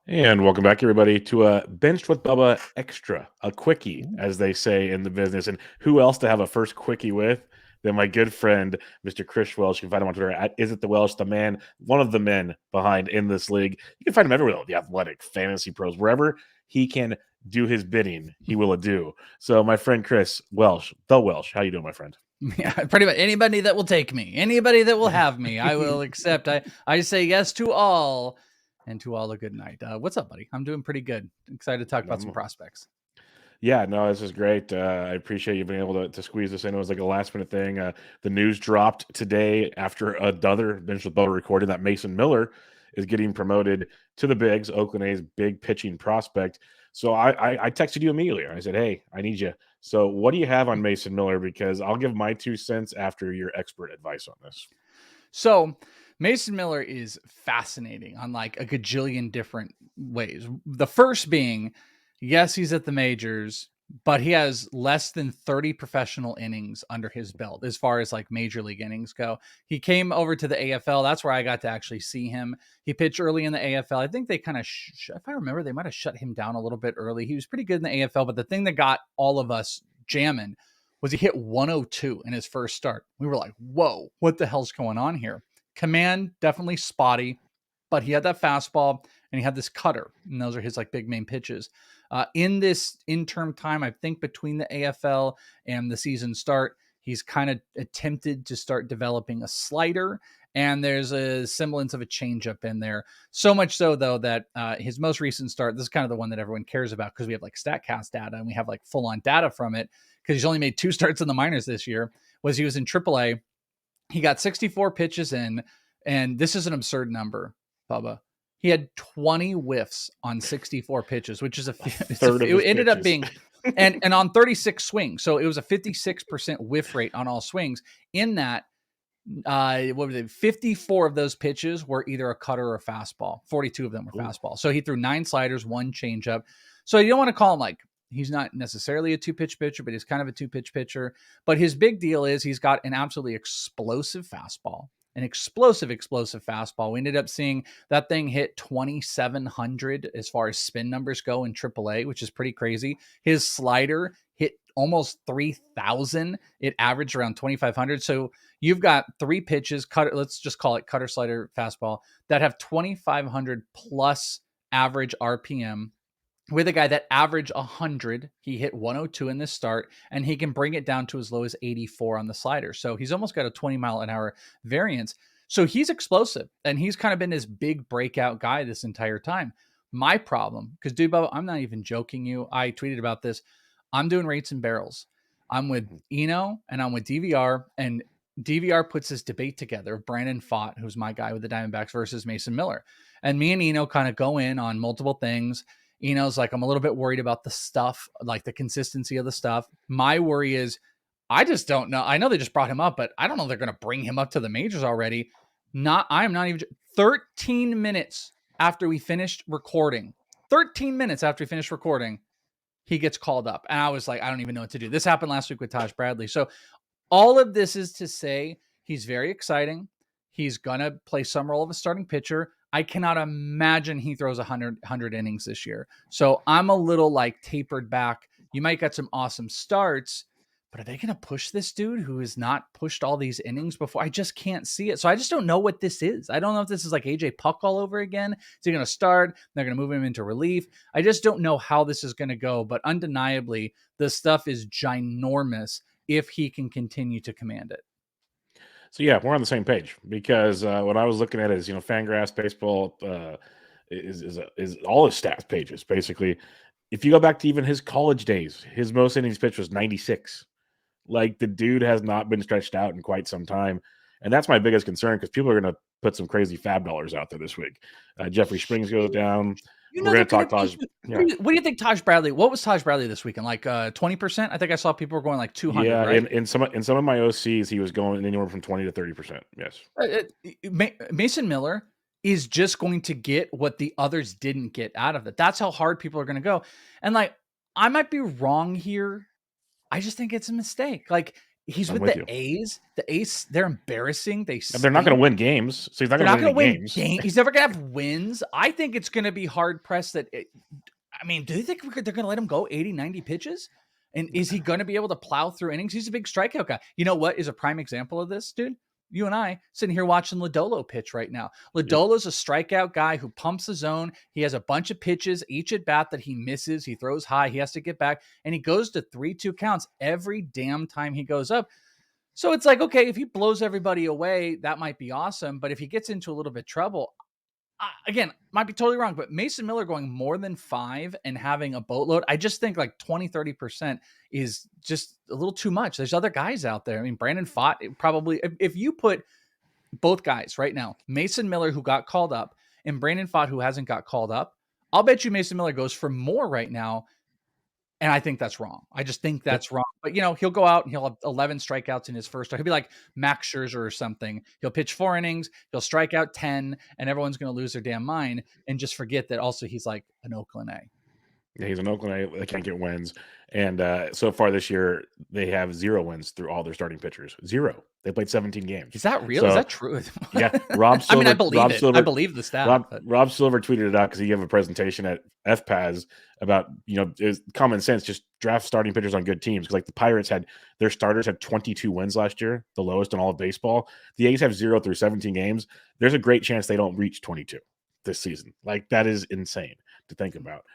And welcome back, everybody, to a Benched with Bubba Extra, a quickie, Ooh. as they say in the business. And who else to have a first quickie with than my good friend, Mr. Chris Welsh? You can find him on Twitter at Is It The Welsh, the man, one of the men behind in this league. You can find him everywhere, the Athletic, Fantasy Pros, wherever he can do his bidding, he will do. So, my friend Chris Welsh, the Welsh, how you doing, my friend? Yeah, pretty much anybody that will take me, anybody that will have me, I will accept. I say yes to all, and to all a good night. What's up, buddy? I'm doing pretty good. Excited to talk about some prospects. Yeah, no, this is great. I appreciate you being able to squeeze this in. It was like a last minute thing. The news dropped today after another Bench with Bubba recording that Mason Miller is getting promoted to the bigs, Oakland A's big pitching prospect. So I texted you immediately. I said, hey, I need you. So what do you have on Mason Miller? Because I'll give my 2 cents after your expert advice on this. So Mason Miller is fascinating on like a gajillion different ways. The first being, yes, he's at the majors, but he has less than 30 professional innings under his belt as far as like major league innings go. He came over to the AFL. That's where I got to actually see him. He pitched early in the AFL. I think they kind of, if I remember, they might have shut him down a little bit early. He was pretty good in the AFL, but the thing that got all of us jamming was he hit 102 in his first start. We were like, whoa, what the hell's going on here? Command, definitely spotty, but he had that fastball and he had this cutter. And those are his like big main pitches. In this interim time, I think between the AFL and the season start, he's kind of attempted to start developing a slider. And there's a semblance of a changeup in there. So much so, though, that his most recent start, this is kind of the one that everyone cares about because we have like StatCast data and we have like full on data from it because he's only made 2 starts in the minors this year, was he was in AAA. He got 64 pitches in, and this is an absurd number, Bubba. He had 20 whiffs on 64 pitches, which is it ended up being and on 36 swings. So it was a 56% whiff rate on all swings. In that, what was it? 54 of those pitches were either a cutter or a fastball. 42 of them were fastball. So he threw 9 sliders, 1 changeup. So you don't want to call him like he's not necessarily a 2-pitch pitcher, but he's kind of a 2-pitch pitcher. But his big deal is he's got an absolutely explosive fastball, an explosive fastball. We ended up seeing that thing hit 2,700 as far as spin numbers go in AAA, which is pretty crazy. His slider hit almost 3,000. It averaged around 2,500. So you've got 3 pitches, let's just call it cutter, slider, fastball, that have 2,500 plus average RPM. With a guy that averaged 100, he hit 102 in this start, and he can bring it down to as low as 84 on the slider. So he's almost got a 20-mile-an-hour variance. So he's explosive, and he's kind of been this big breakout guy this entire time. My problem, because dude, Bubba, I'm not even joking you. I tweeted about this. I'm doing rates and barrels. I'm with Eno and I'm with DVR, and DVR puts this debate together of Brandon Pfaadt, who's my guy with the Diamondbacks, versus Mason Miller. And me and Eno kind of go in on multiple things. Eno's like, I'm a little bit worried about the stuff, like the consistency of the stuff. My worry is, I just don't know. I know they just brought him up, but I don't know if they're going to bring him up to the majors already. I am not even 13 minutes after we finished recording. 13 minutes after we finished recording, he gets called up. And I was like, I don't even know what to do. This happened last week with Taj Bradley. So all of this is to say he's very exciting. He's going to play some role of a starting pitcher. I cannot imagine he throws 100 innings this year. So I'm a little like tapered back. You might get some awesome starts, but are they going to push this dude who has not pushed all these innings before? I just can't see it. So I just don't know what this is. I don't know if this is like AJ Puck all over again. Is he going to start? They're going to move him into relief. I just don't know how this is going to go, but undeniably, the stuff is ginormous if he can continue to command it. So yeah, we're on the same page because what I was looking at is Fangraphs baseball is all his stats pages basically. If you go back to even his college days, his most innings pitched was 96. Like the dude has not been stretched out in quite some time, and that's my biggest concern because people are going to put some crazy FAAB dollars out there this week. Jeffrey Springs goes down. We're going to talk Taj. Yeah. What do you think Taj Bradley? What was Taj Bradley this weekend? Like 20%? I think I saw people were going like 200. Yeah, right? in some of my OCs, he was going anywhere from 20 to 30%. Yes. Mason Miller is just going to get what the others didn't get out of it. That's how hard people are going to go. And like, I might be wrong here. I just think it's a mistake. Like, He's I'm with with the you. A's. The A's, they're embarrassing. They And they're not going to stink. win games, so he's not They're going to not win any going to win games. games. He's never going to have wins. I think it's going to be hard pressed that I mean, do you think they're going to let him go 80, 90 pitches? And is he going to be able to plow through innings? He's a big strikeout guy. You know what is a prime example of this, dude? You and I sitting here watching Lodolo pitch right now. Lodolo's a strikeout guy who pumps the zone. He has a bunch of pitches, each at bat that he misses. He throws high. He has to get back. And he goes to 3-2 counts every damn time he goes up. So it's like, okay, if he blows everybody away, that might be awesome. But if he gets into a little bit of trouble, again, might be totally wrong, but Mason Miller going more than 5 and having a boatload, I just think like 20-30% is just a little too much. There's other guys out there. I mean, Brandon Pfaadt probably, if you put both guys right now, Mason Miller, who got called up, and Brandon Pfaadt, who hasn't got called up, I'll bet you Mason Miller goes for more right now. And I think that's wrong. I just think that's wrong. But, he'll go out and he'll have 11 strikeouts in his first start. He'll be like Max Scherzer or something. He'll pitch 4 innings. He'll strike out 10, and everyone's going to lose their damn mind and just forget that also he's like an Oakland A. Yeah, he's an Oakland A. They can't get wins. And so far this year, they have 0 wins through all their starting pitchers. 0. They played 17 games. Is that real? So, Is that true? yeah. Rob Silver. I mean, I believe Rob it. Silver, I believe the stat. Rob Silver tweeted it out because he gave a presentation at FPAS about, it's common sense, just draft starting pitchers on good teams. Because like the Pirates their starters had 22 wins last year, the lowest in all of baseball. The A's have 0 through 17 games. There's a great chance they don't reach 22 this season. Like that is insane to think about.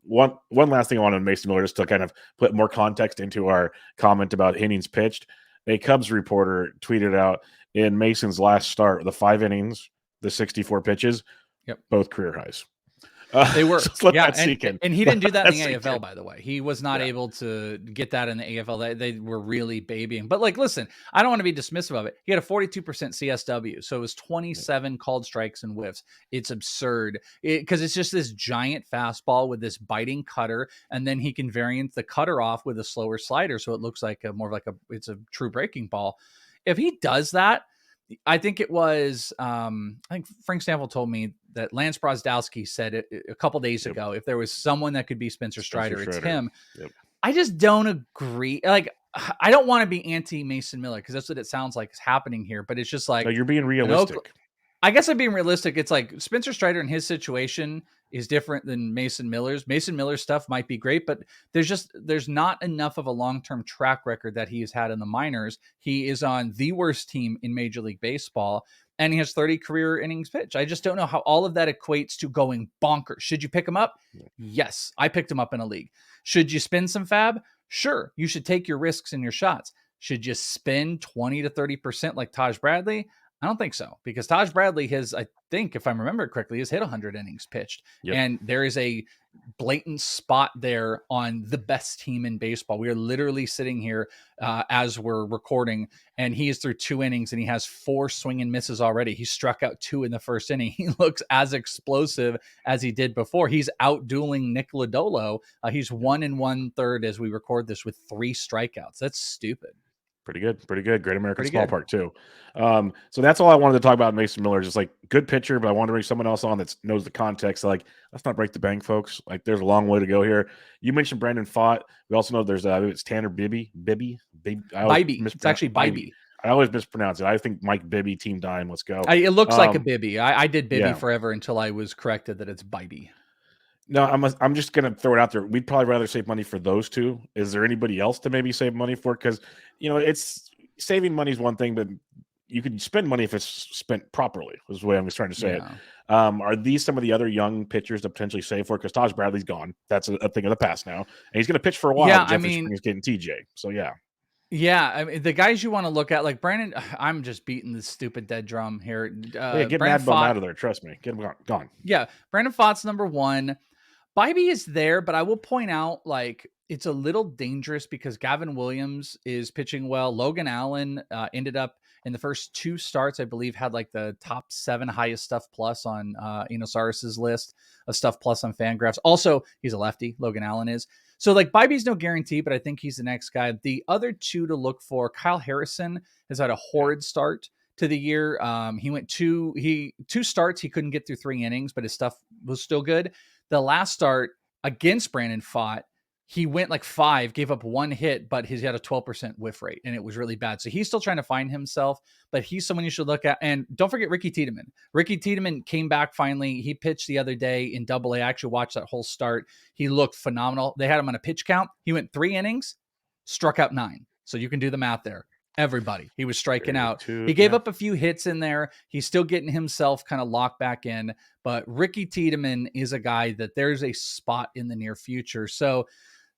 One last thing I wanted to Mason Miller, just to kind of put more context into our comment about innings pitched. A Cubs reporter tweeted out in Mason's last start, the 5 innings, the 64 pitches, both career highs. They were, yeah, and he didn't do that in the AFL, by the way. He was not able to get that in the AFL. They were really babying. But like, listen, I don't want to be dismissive of it. He had a 42% CSW, so it was 27 called strikes and whiffs. It's absurd because it's just this giant fastball with this biting cutter, and then he can variant the cutter off with a slower slider, so it looks like it's a true breaking ball. If he does that, I think it was, I think Frank Stanfield told me that Lance Brozdowski said it a couple days ago. If there was someone that could be Spencer Strider, it's him. I just don't agree. Like, I don't want to be anti Mason Miller because that's what it sounds like is happening here. But it's just like, no, you're being realistic. I guess I'm being realistic. It's like Spencer Strider in his situation is different than Mason Miller's. Mason Miller's stuff might be great, but there's not enough of a long-term track record that he has had in the minors. He is on the worst team in Major League Baseball, and he has 30 career innings pitched. I just don't know how all of that equates to going bonkers. Should you pick him up? Yes, I picked him up in a league. Should you spend some FAAB? Sure, you should take your risks and your shots. Should you spend 20 to 30% like Taj Bradley? I don't think so, because Taj Bradley has, I think, if I remember correctly, has hit 100 innings pitched. And there is a blatant spot there on the best team in baseball. We are literally sitting here as we're recording, and he is through 2 innings, and he has 4 swing and misses already. He struck out 2 in the first inning. He looks as explosive as he did before. He's out dueling Nick Lodolo. He's 1 1/3 as we record this with 3 strikeouts. That's stupid. Pretty good. Great American Ballpark too. So that's all I wanted to talk about. Mason Miller, just like good pitcher, but I wanted to bring someone else on that knows the context. Like, let's not break the bank, folks. Like, there's a long way to go here. You mentioned Brandon Pfaadt. We also know there's it's Tanner Bibee. Bibee. It's actually Bibee. I always mispronounce it. I think Mike Bibee, Team Dime. Let's go. It looks like a Bibee. I did Bibee forever until I was corrected that it's Bibee. No, I'm just going to throw it out there. We'd probably rather save money for those two. Is there anybody else to maybe save money for? Because, it's saving money is one thing, but you can spend money if it's spent properly, is the way I'm just trying to say it. Are these some of the other young pitchers to potentially save for? Because Taj Bradley's gone. That's a thing of the past now. And he's going to pitch for a while. Yeah, Spring's getting TJ. So, yeah. Yeah, I mean, the guys you want to look at, like Brandon, I'm just beating this stupid dead drum here. Get Mad Bum out of there. Trust me. Get him gone. Yeah, Brandon Pfaadt's number 1. Bibee is there, but I will point out, like, it's a little dangerous because Gavin Williams is pitching well. Logan Allen ended up in the first 2 starts, I believe, had like the top 7 highest stuff plus on Enosarus's list of stuff plus on Fangraphs. Also, he's a lefty. Logan Allen is. So like Bibee's no guarantee, but I think he's the next guy. The other 2 to look for, Kyle Harrison has had a horrid start to the year. He went 2 starts. He couldn't get through 3 innings, but his stuff was still good. The last start against Brandon Pfaadt, he went like 5, gave up 1 hit, but he had a 12% whiff rate, and it was really bad. So he's still trying to find himself, but he's someone you should look at. And don't forget Ricky Tiedemann. Ricky Tiedemann came back finally. He pitched the other day in Double A. I actually watched that whole start. He looked phenomenal. They had him on a pitch count. He went 3 innings, struck out 9. So you can do the math there. Everybody. He was striking out. He gave up a few hits in there. He's still getting himself kind of locked back in. But Ricky Tiedemann is a guy that there's a spot in the near future. So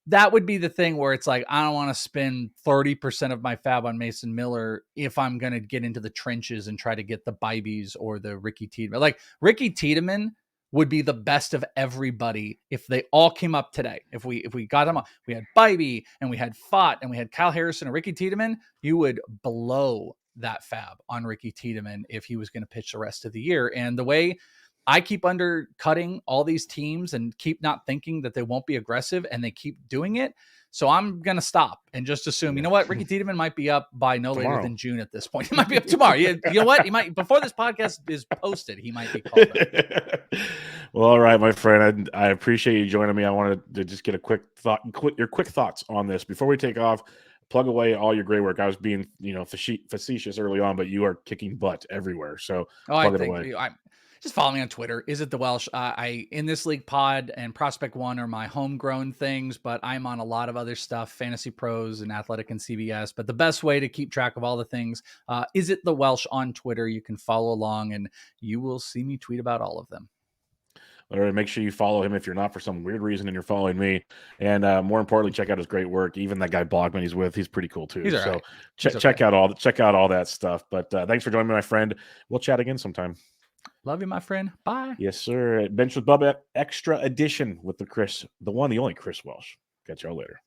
that would be the thing where it's like, I don't want to spend 30% of my FAAB on Mason Miller if I'm going to get into the trenches and try to get the Bibees or the Ricky Tiedemann. Like Ricky Tiedemann would be the best of everybody if they all came up today. If we got them up, we had Bibee and we had Pfaadt and we had Kyle Harrison and Ricky Tiedemann, you would blow that FAAB on Ricky Tiedemann if he was going to pitch the rest of the year. And the way I keep undercutting all these teams and keep not thinking that they won't be aggressive, and they keep doing it. So I'm going to stop and just assume, you know what? Ricky Tiedemann might be up by no later than June at this point. He might be up tomorrow. You know what? He might, before this podcast is posted, he might be called up. Well, all right, my friend. I appreciate you joining me. I wanted to just get a quick thought, your quick thoughts on this before we take off. Plug away all your great work. I was being, facetious early on, but you are kicking butt everywhere. So plug it away. Just follow me on Twitter. Is it the Welsh? I in this league pod and Prospect One are my homegrown things, but I'm on a lot of other stuff, Fantasy Pros and Athletic and CBS. But the best way to keep track of all the things, is it the Welsh on Twitter? You can follow along, and you will see me tweet about all of them. All right, make sure you follow him if you're not for some weird reason and you're following me. And more importantly, check out his great work. Even that guy Bogman he's with, he's pretty cool too. So check out all that stuff. But thanks for joining me, my friend. We'll chat again sometime. Love you, my friend. Bye. Yes, sir. Bench with Bubba Extra Edition with the one, the only Chris Welsh. Catch y'all later.